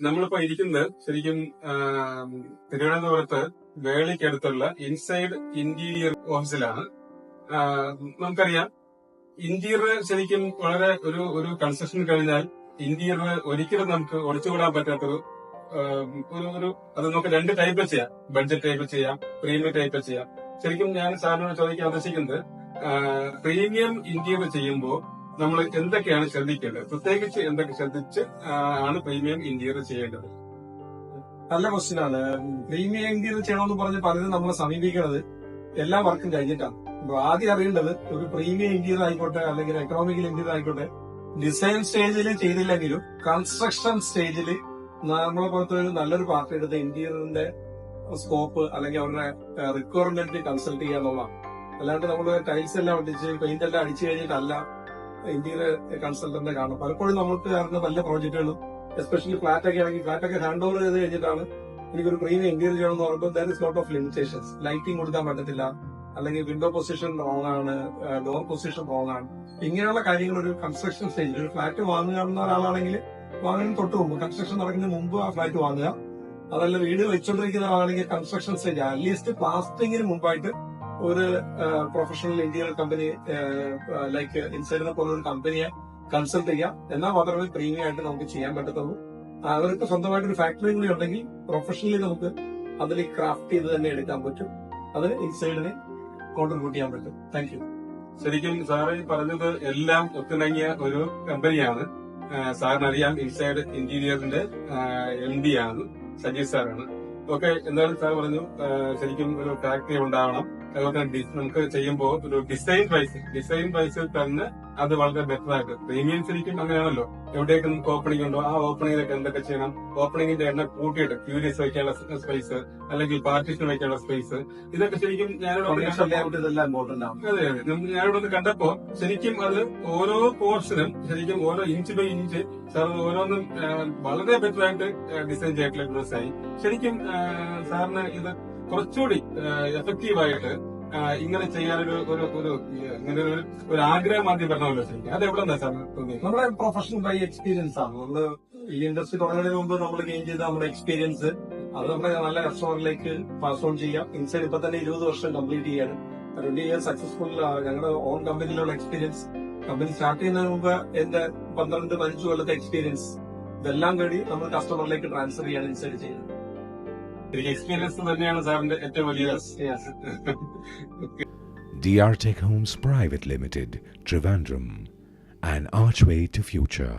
നമ്മളിപ്പോ ഇരിക്കുന്നത് ശരിക്കും തിരുവനന്തപുരത്ത് വേളിക്കടുത്തുള്ള ഇൻസൈഡ് ഇന്റീരിയർ ഓഫീസിലാണ്. നമുക്കറിയാം ഇന്റീരിയർ ശരിക്കും വളരെ ഒരു കൺസ്ട്രക്ഷൻ കഴിഞ്ഞാൽ ഇന്റീരിയർ ഒരിക്കലും നമുക്ക് ഒളിച്ചുകൂടാൻ പറ്റാത്തൊരു അത് നമുക്ക് രണ്ട് ടൈപ്പ് ചെയ്യാം. ബഡ്ജറ്റ് ടൈപ്പ് ചെയ്യാം, പ്രീമിയം ടൈപ്പ് ചെയ്യാം. ശരിക്കും ഞാൻ സാറിനോട് ചോദിക്കാൻ ഉദ്ദേശിക്കുന്നത് പ്രീമിയം ഇന്റീരിയർ ചെയ്യുമ്പോൾ നമ്മൾ എന്തൊക്കെയാണ് ശ്രദ്ധിക്കേണ്ടത്, പ്രത്യേകിച്ച് എന്തൊക്കെ ശ്രദ്ധിച്ച് ആണ് പ്രീമിയം ഇന്റീരിയർ ചെയ്യേണ്ടത്? നല്ല ക്വസ്റ്റ്യൻ ആണ്. പ്രീമിയം ഇന്റീരിയർ ചെയ്യണമെന്ന് പറഞ്ഞ് പലരും നമ്മളെ സമീപിക്കുന്നത് എല്ലാ വർക്കും കഴിഞ്ഞിട്ടാണ്. അപ്പൊ ആദ്യം അറിയേണ്ടത് ഒരു പ്രീമിയം ഇന്റീരിയർ ആയിക്കോട്ടെ അല്ലെങ്കിൽ എക്കണോമിക്കൽ ഇന്റീരിയർ ആയിക്കോട്ടെ, ഡിസൈൻ സ്റ്റേജിൽ ചെയ്തില്ലെങ്കിലും കൺസ്ട്രക്ഷൻ സ്റ്റേജിൽ നമ്മളെ പുറത്ത് ഒരു നല്ലൊരു പാർട്ടി എടുത്ത് ഇന്റീരിയറിന്റെ സ്കോപ്പ് അല്ലെങ്കിൽ അവരുടെ റിക്വയർമെന്റ് കൺസൾട്ട് ചെയ്യുക എന്നുള്ളതാണ്. അല്ലാണ്ട് നമ്മൾ ടൈൽസ് എല്ലാം ഒട്ടിച്ച് പെയിന്റ് എല്ലാം അടിച്ചു കഴിഞ്ഞിട്ടല്ല ഇന്റീരിയർ കൺസൾട്ടന്റിനെ കാണും. പലപ്പോഴും നമുക്ക് അറിയുന്ന നല്ല പ്രോജക്റ്റുകളും എസ്പെഷ്യലി ഫ്ലാറ്റ് ഒക്കെ ആണെങ്കിൽ ഫ്ലാറ്റ് ഒക്കെ ഹാൻഡ് ഓവർ ചെയ്ത് കഴിഞ്ഞിട്ടാണ് എനിക്കൊരു പ്രീമിയം ഇന്റീരിയർ ചെയ്യണമെന്ന് പറയുമ്പോൾ there is lot of limitations. Lighting കൊടുക്കാൻ പറ്റത്തില്ല, അല്ലെങ്കിൽ വിൻഡോ പൊസിഷൻ റോങ് ആണ്, ഡോർ പൊസിഷൻ റോങ് ആണ്. ഇങ്ങനെയുള്ള കാര്യങ്ങൾ ഒരു കൺസ്ട്രക്ഷൻ സ്റ്റേജിൽ ഒരു ഫ്ലാറ്റ് വാങ്ങുന്ന ഒരാളാണെങ്കിൽ വാങ്ങുന്നതിന് തൊട്ട് മുമ്പ്, കൺസ്ട്രക്ഷൻ നടക്കുന്നതിന് മുമ്പ് ആ ഫ്ലാറ്റ് വാങ്ങുക. അതല്ല വീട് വെച്ചുകൊണ്ടിരിക്കുന്ന ആളാണെങ്കിൽ കൺസ്ട്രക്ഷൻ സ്റ്റേജ് അറ്റ്ലീസ്റ്റ് പ്ലാസ്റ്ററിംഗിന് മുമ്പായിട്ട് ഒരു പ്രൊഫഷണൽ ഇന്റീരിയർ കമ്പനി ലൈക്ക് ഇൻസൈഡിനെ പോലുള്ള ഒരു കമ്പനിയെ കൺസൾട്ട് ചെയ്യാം. എന്നാൽ മാത്രമേ പ്രീമിയം ആയിട്ട് നമുക്ക് ചെയ്യാൻ പറ്റത്തുള്ളൂ. അവർക്ക് സ്വന്തമായിട്ട് ഒരു ഫാക്ടറി കൂടി ഉണ്ടെങ്കിൽ പ്രൊഫഷണലി നമുക്ക് അതിൽ ക്രാഫ്റ്റ് ചെയ്ത് തന്നെ എടുക്കാൻ പറ്റും. അത് ഇൻസൈഡിന് കോൺട്രിബ്യൂട്ട് ചെയ്യാൻ പറ്റും. Thank you. ശരിക്കും സാറ് പറഞ്ഞത് എല്ലാം ഒത്തിണങ്ങിയ ഒരു കമ്പനിയാണ്. സാറിനറിയാം ഇൻസൈഡ് ഇന്റീരിയറിന്റെ MD ആണ്, സജീവ് സാറാണ്. ഓക്കെ, എന്തായാലും സാർ പറഞ്ഞു ശരിക്കും ഒരു ഫാക്ടറി ഉണ്ടാവണം. അതുപോലെ നമുക്ക് ചെയ്യുമ്പോൾ ഒരു ഡിസൈൻ വൈസിൽ തന്നെ അത് വളരെ ബെറ്റർ ആയിട്ട്. പ്രീമിയം ശരിക്കും അങ്ങനെയാണല്ലോ, എവിടെയൊക്കെ നമുക്ക് ഓപ്പണിംഗ് ഉണ്ടോ ആ ഓപ്പണിംഗിലൊക്കെ എന്തൊക്കെ ചെയ്യണം, ഓപ്പണിംഗിന്റെ എണ്ണം കൂട്ടിയിട്ട് ക്യൂരിയസ് വയ്ക്കാനുള്ള സ്പേസ് അല്ലെങ്കിൽ പാർട്ടീഷൻ വയ്ക്കാനുള്ള സ്പേസ്, ഇതൊക്കെ ശരിക്കും ഞാനിവിടെ കണ്ടപ്പോ ശരിക്കും അത് ഓരോ പോർഷനും ശരിക്കും ഓരോ ഇഞ്ച് ബൈ ഇഞ്ച് സാർ ഓരോന്നും വളരെ ബെറ്റർ ആയിട്ട് ഡിസൈൻ ചെയ്തിട്ടുള്ള ഡ്രസ്സായി. ശരിക്കും സാറിന് ഇത് കുറച്ചുകൂടി എഫക്റ്റീവായിട്ട് ഇങ്ങനെ ചെയ്യാനൊരു ഇങ്ങനെ ഒരു ആഗ്രഹം ആദ്യം വരണമല്ലോ. ശരിക്കും അത് എവിടെ സാർ തോന്നിയത്? നമ്മുടെ പ്രൊഫഷണൽ ബൈ എക്സ്പീരിയൻസ് ആണ്. നമ്മള് ഈ ഇൻഡസ്ട്രി തുടങ്ങുന്നതിന് മുമ്പ് നമ്മൾ ഗെയിൻ ചെയ്ത നമ്മുടെ എക്സ്പീരിയൻസ് അത് നമ്മുടെ നല്ല റെസ്റ്റോറന്റിലേക്ക് പാസ് ഓൺ ചെയ്യാം. ഇൻസൈഡ് ഇപ്പൊ തന്നെ 20 വർഷം കംപ്ലീറ്റ് ചെയ്യാണ്. 20 ഇയേഴ്സ് സക്സസ്ഫുൾ ഞങ്ങളുടെ ഓൺ കമ്പനിയിലുള്ള എക്സ്പീരിയൻസ്. കമ്പനി സ്റ്റാർട്ട് ചെയ്യുന്നതിന് മുമ്പ് എന്റെ 12-15 കൊല്ലത്തെ എക്സ്പീരിയൻസ് ഇതെല്ലാം കൂടി നമ്മൾ കസ്റ്റമറിലേക്ക് ട്രാൻസ്ഫർ ചെയ്യാണ് ഇൻസൈഡ് ചെയ്യുന്നത്. എക്സ്പീരിയൻസ് തന്നെയാണ് സാറിന്റെ ഏറ്റവും വലിയ. DR Tech Homes Private Limited, Trivandrum, an archway to future.